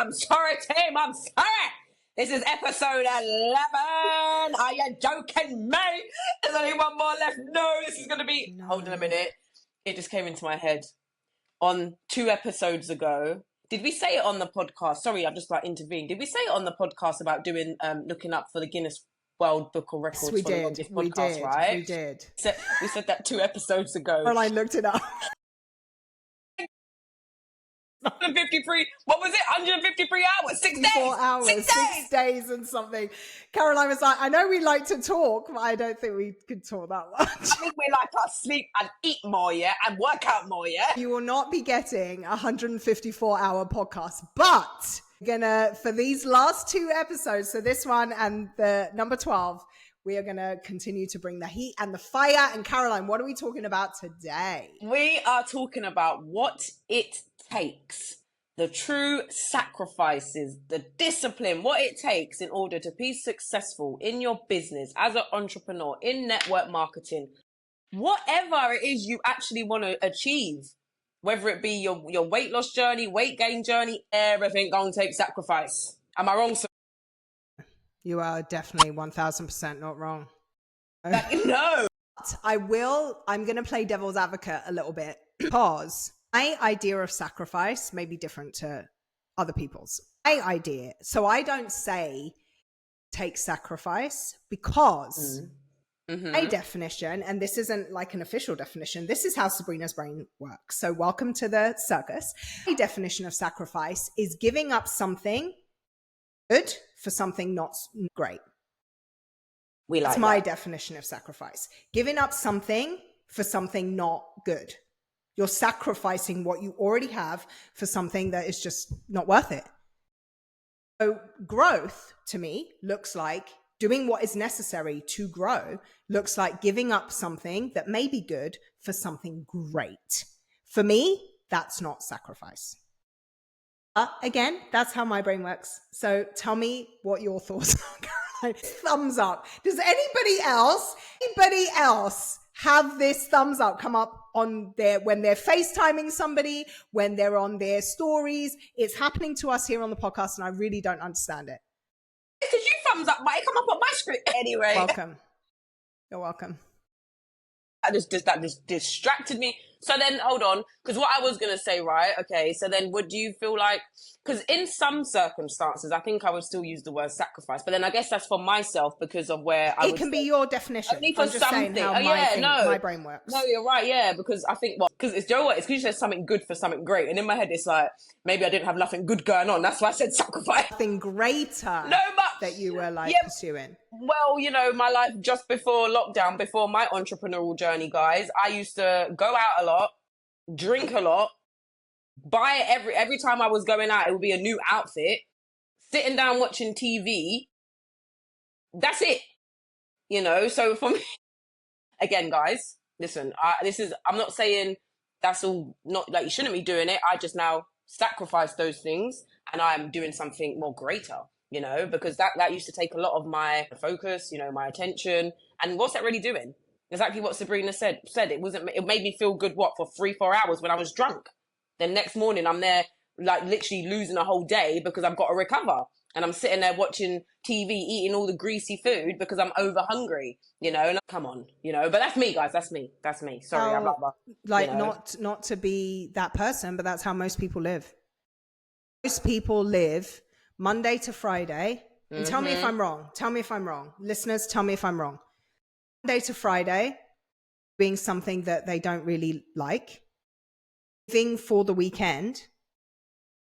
I'm sorry, team. I'm sorry. This is episode 11. Are you joking me? There's only one more left. No, this is going to be... No. Hold on a minute. It just came into my head. On 2 episodes ago, did we say it on the podcast? Sorry, I've just intervened. Did we say it on the podcast about doing looking up for the Guinness World Book of Records for the longest podcast, right? We did. We said that 2 episodes ago. Well, I looked it up. 153, what was it? 153 hours, 6 days. 4 hours, 6 days and something. Caroline was like, I know we like to talk, but I don't think we could talk that much. I think we like to sleep and eat more, yeah, and work out more, yeah. You will not be getting a 154-hour podcast, but for these last 2 episodes, so this one and the number 12, we are going to continue to bring the heat and the fire. And Caroline, what are we talking about today? We are talking about what it takes, the true sacrifices, the discipline, what it takes in order to be successful in your business as an entrepreneur, in network marketing, whatever it is you actually want to achieve, whether it be your weight loss journey, weight gain journey, everything gonna take sacrifice. Am I wrong, sir? You are definitely 1000% not wrong. No. I'm going to play devil's advocate a little bit because my idea of sacrifice may be different to other people's. My idea. So I don't say take sacrifice because my definition, and this isn't like an official definition, this is how Sabrina's brain works. So welcome to the circus. My definition of sacrifice is giving that good for something not great. That's my definition of sacrifice. Giving up something for something not good. You're sacrificing what you already have for something that is just not worth it. So growth to me looks like doing what is necessary to grow, looks like giving up something that may be good for something great. For me, that's not sacrifice. Again, that's how my brain works. So tell me what your thoughts are, Caroline. Thumbs up. Does anybody else have this thumbs up come up on when they're FaceTiming somebody, when they're on their stories? It's happening to us here on the podcast, and I really don't understand it. Because you thumbs up, but it come up on my screen anyway. Welcome. You're welcome. That just distracted me. So then, hold on, because what I was going to say, right? Okay, so then would you feel like, because in some circumstances, I think I would still use the word sacrifice, but then I guess that's for myself because of where I It can be your definition. Only for I'm just saying how my brain works. No, you're right, yeah, because I think, because it's, you know what, it's because you said something good for something great, and in my head it's like, maybe I didn't have nothing good going on, that's why I said sacrifice. Something greater that you were pursuing. Well, my life just before lockdown, before my entrepreneurial journey, guys, I used to go out a lot, drink a lot, buy every time I was going out, it would be a new outfit, sitting down watching TV. That's it. So for me, again, guys, listen, I'm not saying that's all, not like you shouldn't be doing it. I just now sacrifice those things and I'm doing something more greater, because that used to take a lot of my focus, my attention. And what's that really doing? Exactly what Sabrina said. It made me feel good, for 3-4 hours when I was drunk. Then next morning I'm there literally losing a whole day because I've got to recover. And I'm sitting there watching TV, eating all the greasy food because I'm over hungry, and come on, but that's me, guys. That's me. Sorry. I'm not to be that person, but that's how most people live. Most people live Monday to Friday. And tell me if I'm wrong. Listeners, tell me if I'm wrong. Monday to Friday, doing something that they don't really like, living for the weekend,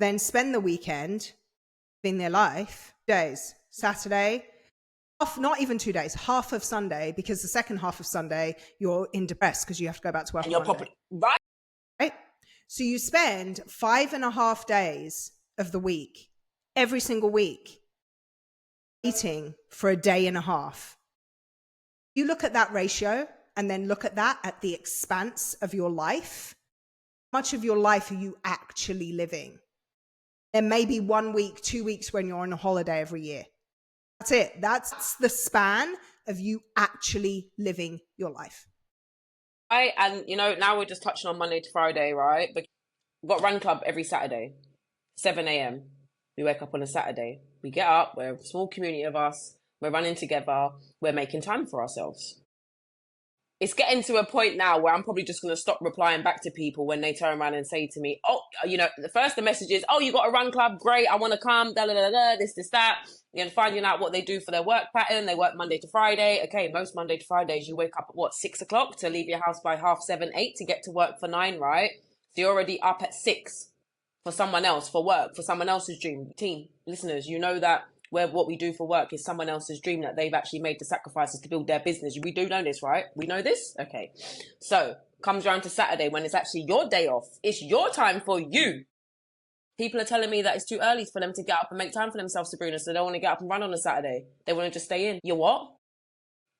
then spend the weekend living their life, days, Saturday, not even 2 days, half of Sunday, because the second half of Sunday, you're in depressed because you have to go back to work. And you're probably, right? So you spend 5.5 days of the week, every single week, waiting for a day and a half. You look at that ratio and then look at that at the expanse of your life. How much of your life are you actually living? There may be 1 week, 2 weeks when you're on a holiday every year. That's it. That's the span of you actually living your life. Right, and now we're just touching on Monday to Friday, right? But we've got Run Club every Saturday, 7 a.m. We wake up on a Saturday. We get up. We're a small community of us. We're running together. We're making time for ourselves. It's getting to a point now where I'm probably just going to stop replying back to people when they turn around and say to me, oh, the message is, oh, you got a run club? Great. I want to come. Da, da, da, da, this, that. And finding out what they do for their work pattern. They work Monday to Friday. Okay, most Monday to Fridays, you wake up at 6 o'clock to leave your house by 7:30, 8 to get to work for 9, right? So you're already up at 6 for someone else, for work, for someone else's dream. Team, listeners, you know that what we do for work is someone else's dream, that they've actually made the sacrifices to build their business. We do know this, right? We know this? Okay. So comes around to Saturday when it's actually your day off. It's your time for you. People are telling me that it's too early for them to get up and make time for themselves, Sabrina, so they don't want to get up and run on a Saturday. They want to just stay in. You what?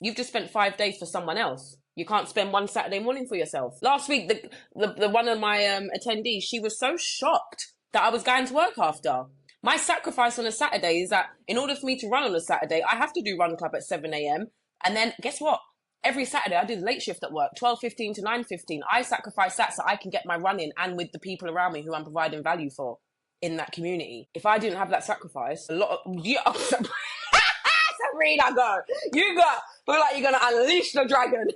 You've just spent 5 days for someone else. You can't spend one Saturday morning for yourself. Last week, the one of my attendees, she was so shocked that I was going to work after. My sacrifice on a Saturday is that in order for me to run on a Saturday, I have to do run club at 7 a.m. And then guess what? Every Saturday I do the late shift at work, 12:15 to 9:15. I sacrifice that so I can get my run in and with the people around me who I'm providing value for in that community. If I didn't have that sacrifice, a lot of... Sabrina, go. You got... Feel like you're going to unleash the dragon.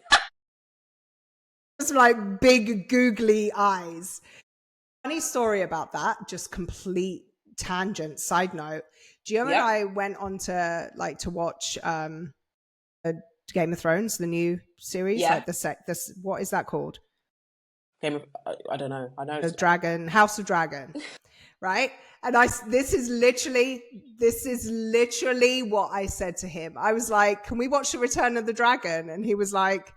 It's like big googly eyes. Funny story about that, just complete tangent side note. Gio and I went on to watch Game of Thrones, the new series. Like this what is that called? I don't know. I know the Dragon, House of Dragon. Right? And this is literally what I said to him. I was like, can we watch the Return of the Dragon? And he was like,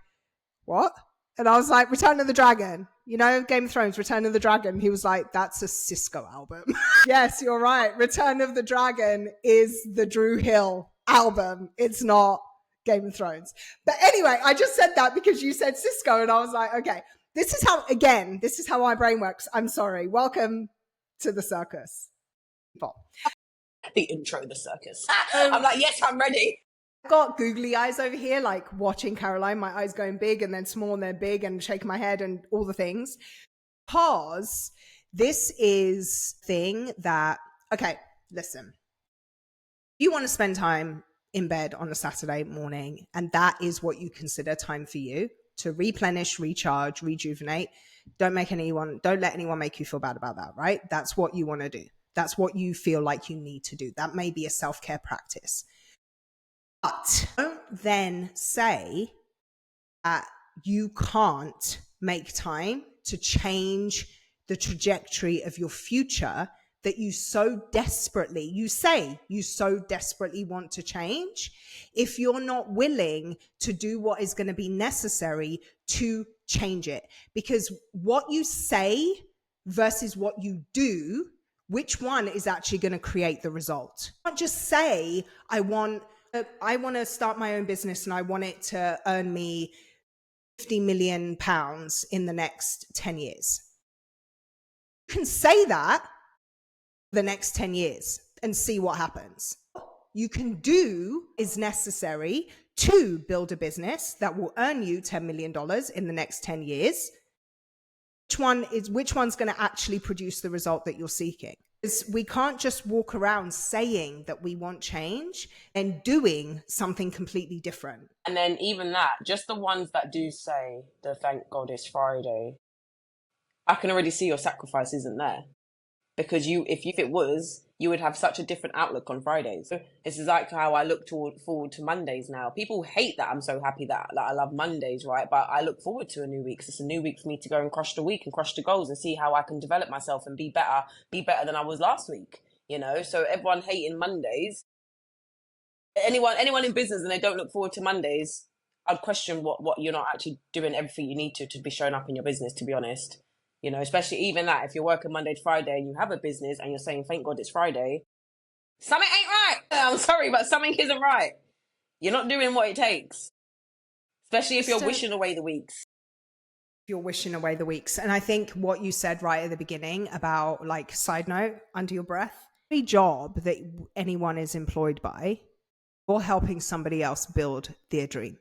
what? And I was like, Return of the Dragon. You know, Game of Thrones, Return of the Dragon. He was like, that's a Cisco album. Yes, you're right. Return of the Dragon is the Drew Hill album. It's not Game of Thrones. But anyway, I just said that because you said Cisco. And I was like, okay, this is how my brain works. I'm sorry. Welcome to the circus. The intro, the circus. I'm like, yes, I'm ready. Got googly eyes over here, like watching Caroline, my eyes going big and then small and then big and shaking my head and all the things. Because this is thing that, okay, listen, you want to spend time in bed on a Saturday morning and that is what you consider time for you to replenish, recharge, rejuvenate. Don't let anyone make you feel bad about that, right? That's what you want to do. That's what you feel like you need to do. That may be a self-care practice. But don't then say that you can't make time to change the trajectory of your future that you so desperately want to change if you're not willing to do what is going to be necessary to change it. Because what you say versus what you do, which one is actually going to create the result? Not just say, I want to start my own business and I want it to earn me £50 million in the next 10 years. You can say that the next 10 years and see what happens. You can do is necessary to build a business that will earn you $10 million in the next 10 years. Which one's going to actually produce the result that you're seeking? We can't just walk around saying that we want change and doing something completely different. And then even that, just the ones that do say the thank God it's Friday, I can already see your sacrifice isn't there. Because if it was, you would have such a different outlook on Fridays. So this is like how I look forward to Mondays now. People hate that I'm so happy that I love Mondays, right? But I look forward to a new week. So it's a new week for me to go and crush the week and crush the goals and see how I can develop myself and be better than I was last week. You know, so everyone hating Mondays, anyone in business and they don't look forward to Mondays, I'd question what you're not actually doing everything you need to be showing up in your business, to be honest. You know, especially even that, if you're working Monday to Friday and you have a business and you're saying, thank God it's Friday, something ain't right. I'm sorry, but something isn't right. You're not doing what it takes. Especially if you're wishing away the weeks. You're wishing away the weeks. And I think what you said right at the beginning about, like, side note, under your breath, every job that anyone is employed by, or helping somebody else build their dream.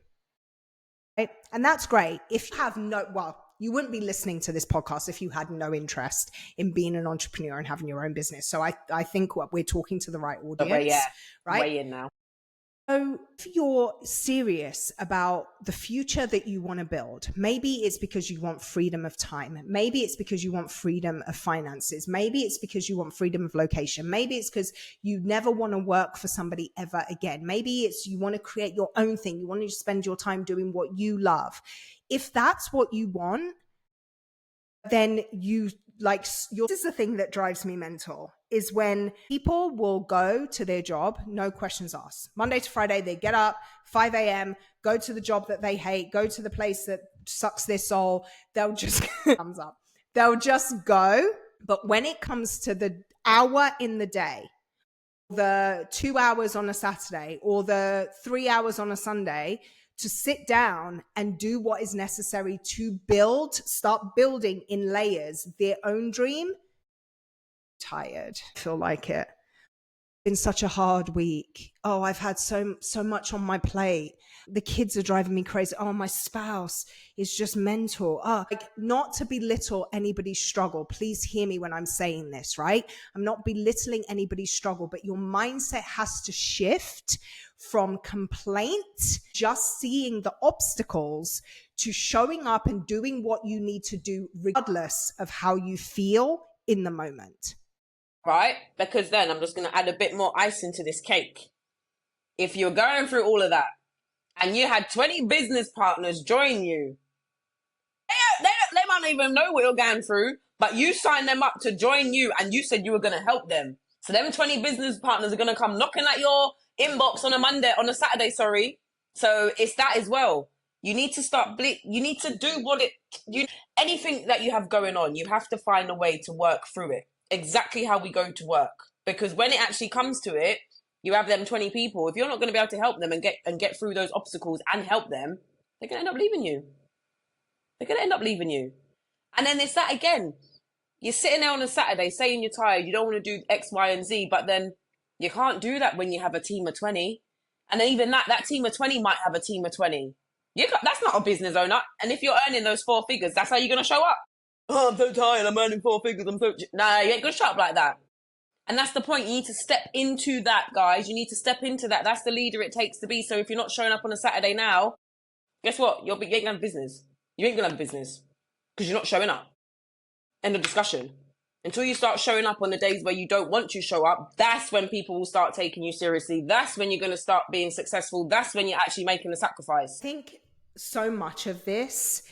Right? And that's great. If you have you wouldn't be listening to this podcast if you had no interest in being an entrepreneur and having your own business. So I think what we're talking to the right audience, right? Way in now. So if you're serious about the future that you want to build, maybe it's because you want freedom of time. Maybe it's because you want freedom of finances. Maybe it's because you want freedom of location. Maybe it's because you never want to work for somebody ever again. Maybe it's you want to create your own thing. You want to spend your time doing what you love. If that's what you want, then this is the thing that drives me mental, is when people will go to their job, no questions asked. Monday to Friday, they get up 5 a.m., go to the job that they hate, go to the place that sucks their soul. They'll just thumbs up. They'll just go. But when it comes to the hour in the day, the 2 hours on a Saturday or the 3 hours on a Sunday, to sit down and do what is necessary to start building in layers their own dream. Tired. I feel like it. Been such a hard week. Oh, I've had so much on my plate. The kids are driving me crazy. Oh, my spouse is just mental. Not to belittle anybody's struggle. Please hear me when I'm saying this, right? I'm not belittling anybody's struggle, but your mindset has to shift from complaint, just seeing the obstacles, to showing up and doing what you need to do regardless of how you feel in the moment. Right? Because then I'm just going to add a bit more icing to this cake. If you're going through all of that and you had 20 business partners join you, they might not even know what you're going through, but you signed them up to join you and you said you were going to help them. So them 20 business partners are going to come knocking at your inbox on a Saturday. So it's that as well. You need to start, you need to do anything that you have going on, you have to find a way to work through it. Exactly how we go to work. Because when it actually comes to it, you have them 20 people. If you're not going to be able to help them and get through those obstacles and help them, they're going to end up leaving you. And then it's that again. You're sitting there on a Saturday saying you're tired, you don't want to do X, Y, and Z, but then you can't do that when you have a team of 20. And then even that team of 20 might have a team of 20. That's not a business owner. And if you're earning those 4 figures, that's how you're going to show up. Oh, I'm so tired, I'm earning 4 figures, Nah, you ain't going to show up like that. And that's the point. You need to step into that, guys. You need to step into that. That's the leader it takes to be. So if you're not showing up on a Saturday now, guess what? You ain't going to have business. You ain't going to have business because you're not showing up. End of discussion. Until you start showing up on the days where you don't want to show up, that's when people will start taking you seriously. That's when you're going to start being successful. That's when you're actually making a sacrifice. I think so much of this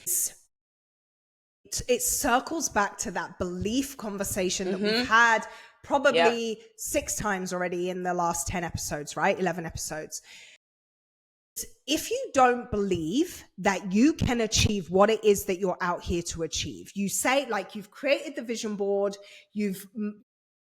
it circles back to that belief conversation that we've had probably 6 times already in the last 10 episodes, right? 11 episodes. If you don't believe that you can achieve what it is that you're out here to achieve, you say, like, you've created the vision board, you've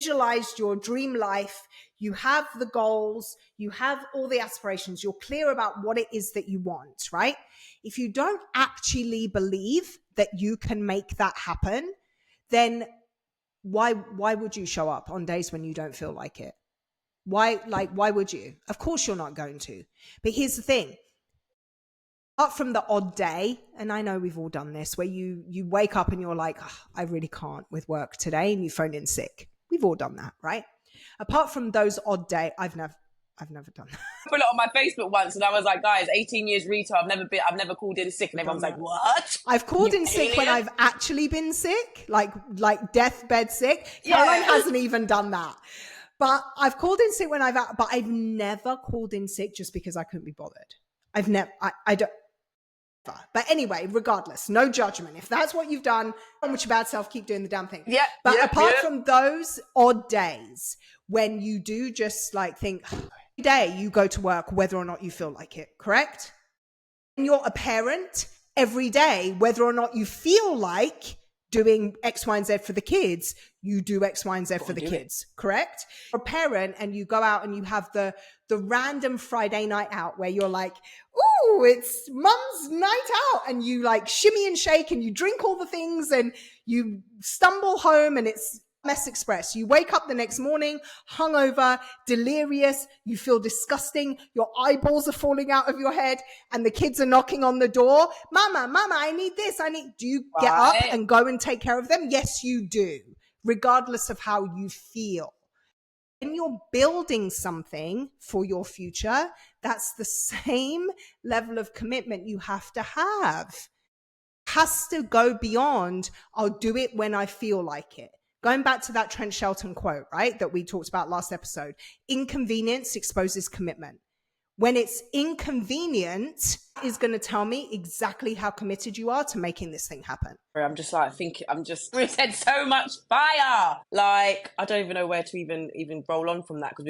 visualized your dream life, you have the goals, you have all the aspirations, you're clear about what it is that you want, right? If you don't actually believe that you can make that happen, then why would you show up on days when you don't feel like it? Why would you? Of course you're not going to. But here's the thing. Apart from the odd day, and I know we've all done this, where you wake up and you're like, oh, I really can't with work today, and you phone in sick. We've all done that, right? Apart from those odd days, I've never done that. I put it on my Facebook once and I was like, guys, 18 years retail, I've never called in sick. And everyone's like, what? I've called in sick when I've actually been sick, like deathbed sick. Caroline hasn't even done that. But I've called in sick but I've never called in sick just because I couldn't be bothered. I don't. But anyway, regardless, no judgment. If that's what you've done, on with your bad self, keep doing the damn thing. Yeah. But apart from those odd days when you do just like think, every day you go to work whether or not you feel like it, correct? And you're a parent every day, whether or not you feel like doing X, Y, and Z for the kids, you do X, Y, and Z for the kids, correct? You're a parent and you go out and you have the random Friday night out where you're like, ooh, it's mum's night out, and you like shimmy and shake and you drink all the things and you stumble home and it's Mess Express. You wake up the next morning, hungover, delirious, you feel disgusting, your eyeballs are falling out of your head, and the kids are knocking on the door. Mama, I need this. Do you get up and go and take care of them? Yes, you do, regardless of how you feel. When you're building something for your future, that's the same level of commitment you have to have. Has to go beyond, I'll do it when I feel like it. Going back to that Trent Shelton quote, right, that we talked about last episode, inconvenience exposes commitment. When it's inconvenient, is going to tell me exactly how committed you are to making this thing happen. I'm just like thinking, we said so much fire. Like, I don't even know where to even roll on from that, because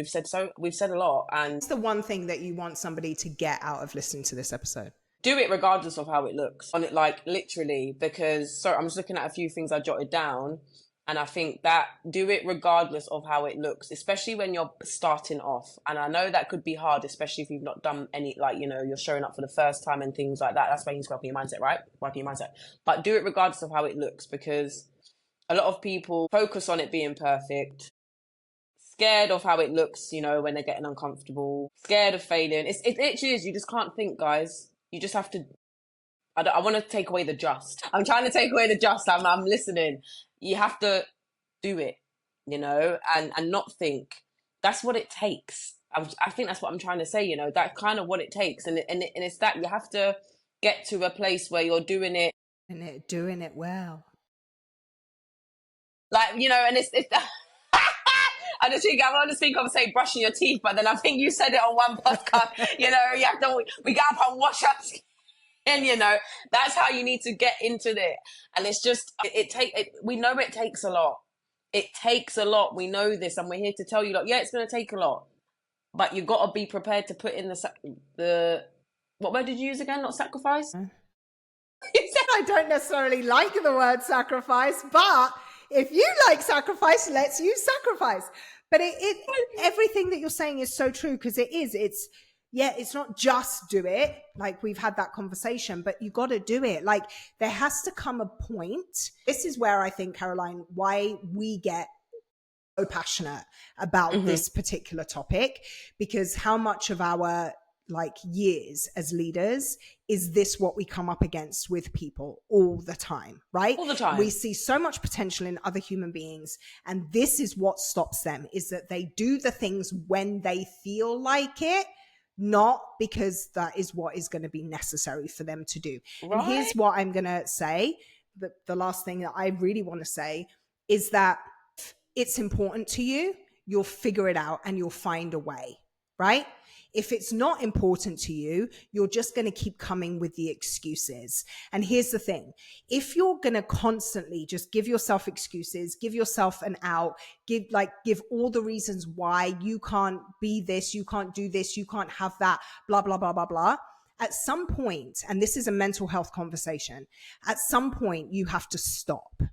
we've said a lot. And it's the one thing that you want somebody to get out of listening to this episode. Do it regardless of how it looks. On it, like, literally, because, sorry, I'm just looking at a few things I jotted down. And I think that do it regardless of how it looks, especially when you're starting off. And I know that could be hard, especially if you've not done any, like, you know, you're showing up for the first time and things like that. That's why you need to work on your mindset, right? Work on your mindset. But do it regardless of how it looks, because a lot of people focus on it being perfect, scared of how it looks, you know, when they're getting uncomfortable, scared of failing. It literally is. You just can't think, guys. You just have to. I want to take away the just. I'm trying to take away the just. I'm listening. You have to do it, you know, and not think. That's what it takes. I think that's what I'm trying to say, you know, that's kind of what it takes. And it's that you have to get to a place where you're doing it. And doing it well. Like, you know, and it's I want to think of, say, brushing your teeth, but then I think you said it on one podcast, you know, you have to, we get up and wash our skin. And, you know, that's how you need to get into it. And it's just, we know it takes a lot. It takes a lot. We know this, and we're here to tell you, like, yeah, it's going to take a lot. But you've got to be prepared to put in what word did you use again? Not sacrifice? I don't necessarily like the word sacrifice, but if you like sacrifice, let's use sacrifice. But everything that you're saying is so true, because it's not just do it, like we've had that conversation, but you got to do it. Like, there has to come a point. This is where I think, Caroline, why we get so passionate about this particular topic, because how much of our years as leaders is this what we come up against with people all the time, right? All the time. We see so much potential in other human beings, and this is what stops them, is that they do the things when they feel like it, not because that is what is going to be necessary for them to do. Right. And here's what I'm going to say. The last thing that I really want to say is that if it's important to you, you'll figure it out and you'll find a way, right? If it's not important to you, you're just going to keep coming with the excuses. And here's the thing. If you're going to constantly just give yourself excuses, give yourself an out, give all the reasons why you can't be this, you can't do this, you can't have that, blah, blah, blah, blah, blah. At some point, and this is a mental health conversation, at some point you have to stop.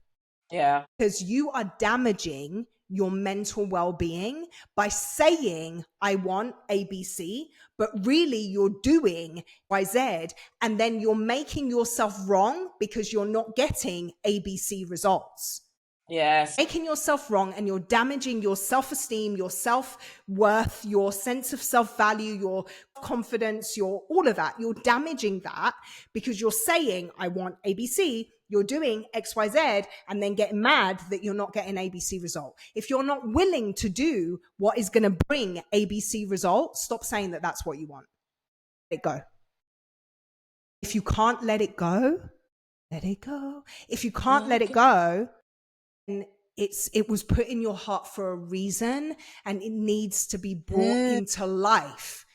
Yeah. Because you are damaging your mental well-being by saying, I want ABC, but really you're doing YZ, and then you're making yourself wrong because you're not getting ABC results. Yes. Making yourself wrong, and you're damaging your self-esteem, your self-worth, your sense of self-value, your confidence, your all of that. You're damaging that because you're saying, I want ABC, you're doing XYZ, and then getting mad that you're not getting ABC result. If you're not willing to do what is going to bring ABC result, stop saying that that's what you want. Let it go. If you can't let it go, let it go. If you can't let it go, then it was put in your heart for a reason, and it needs to be brought into life.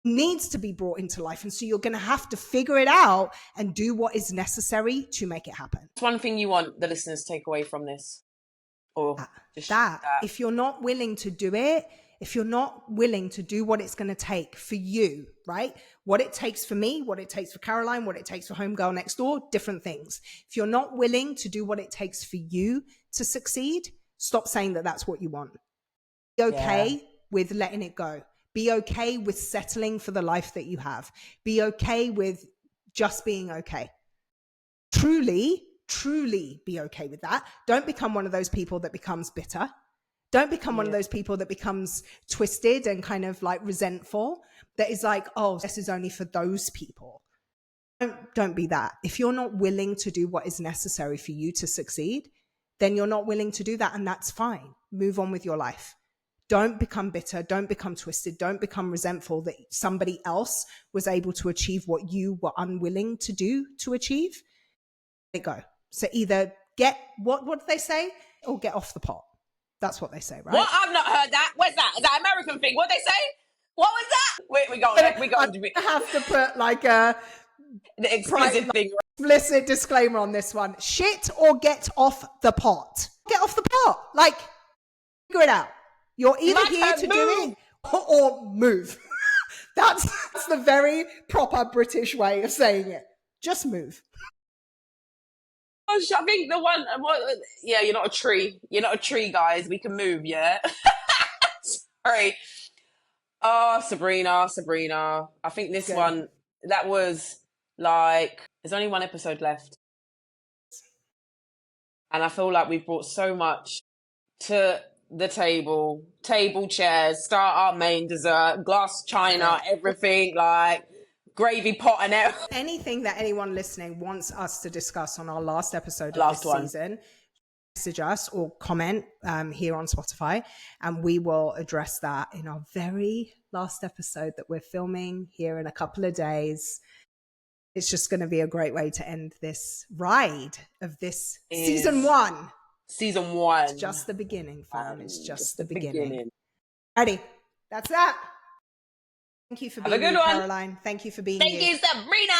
Needs to be brought into life. And so you're going to have to figure it out and do what is necessary to make it happen. What's one thing you want the listeners to take away from this? Or that. If you're not willing to do it, if you're not willing to do what it's going to take for you, right? What it takes for me, what it takes for Caroline, what it takes for Homegirl Next Door, different things. If you're not willing to do what it takes for you to succeed, stop saying that that's what you want. Be okay with letting it go. Be okay with settling for the life that you have. Be okay with just being okay. Truly truly be okay with that. Don't become one of those people that becomes bitter. Don't become one of those people that becomes twisted and kind of like resentful, that is like, oh, this is only for those people. Don't be that. If you're not willing to do what is necessary for you to succeed, then you're not willing to do that, and that's fine. Move on with your life. Don't become bitter. Don't become twisted. Don't become resentful that somebody else was able to achieve what you were unwilling to do to achieve. Let it go. So either get, what do they say? Or get off the pot. That's what they say, right? What? I've not heard that. Where's that? Is that American thing? What they say? What was that? Wait, we got I have to put like a the explicit thing. Explicit disclaimer on this one. Shit or get off the pot. Get off the pot. Like, figure it out. You're either here to do it or move. That's the very proper British way of saying it. Just move. I think the one, yeah, you're not a tree. You're not a tree, guys. We can move, yeah? Sorry. Oh, Sabrina. I think this one, that was like, there's only one episode left. And I feel like we've brought so much to the table chairs, start our main dessert, glass china, everything, like gravy pot and everything. Anything that anyone listening wants us to discuss on our last episode of this season, message us or comment here on Spotify, and we will address that in our very last episode that we're filming here in a couple of days. It's just going to be a great way to end this ride of this season 1. Season 1. It's just the beginning, fam. It's just the beginning. Ready? That's that. Thank you for being here, Caroline. Thank you for being here. Thank you, Sabrina.